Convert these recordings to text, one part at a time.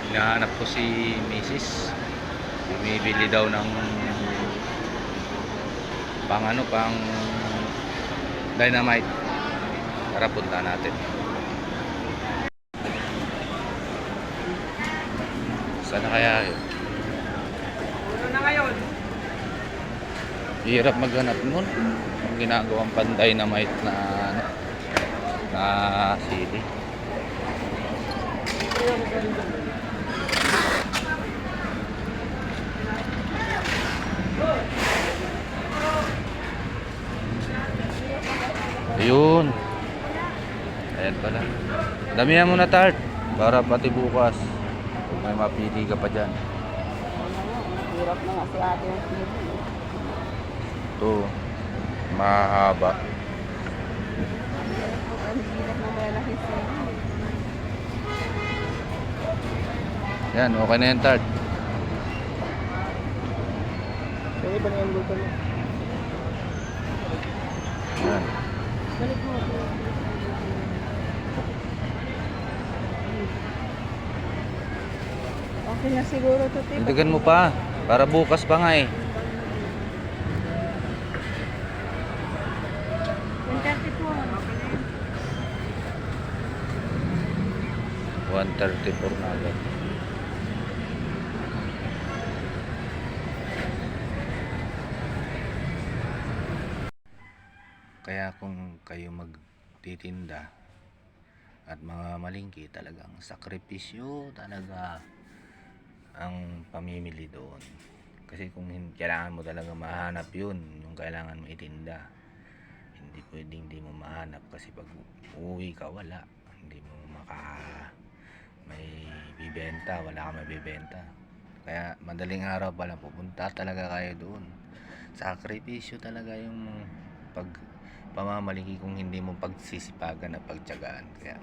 Hinahanap ko si Mrs. Bumibili daw ng pang dynamite. Tara, punta natin. Saan na kaya yun? Ano na ngayon? Hirap maghanap nun. Ang ginagawang pan dynamite na ano, na CD. Ayun. Ayan pala. Damihan mo na, tart para pati bukas kung may mapili ka pa dyan. Hirap na nga si ate yung TV. Ito, mahaba. Ang hirap na malaki siya. Yan, okay na yan, tart. Pwede ba na yung luto mo? Yan. Balik mo. Okay na siguro to, Tip. Dagdagan mo pa para bukas pa nga eh. 134 na agad. Kaya kung kayo magtitinda at mga malingki, talagang sakripisyo talaga ang pamimili doon. Kasi kung kailangan mo talaga mahanap yun, yung kailangan mo itinda, hindi pwedeng hindi mo mahanap. Kasi pag uuwi ka, wala, hindi mo may bibenta, wala ka mabibenta. Kaya madaling araw pa lang pupunta talaga kayo doon. Sakripisyo talaga yung pamamalingki kung hindi mo pagsisipagan na pagtiyagaan. Kaya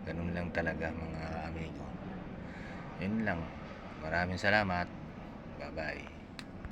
ganun lang talaga mga amigo. Yun lang. Maraming salamat. Bye bye.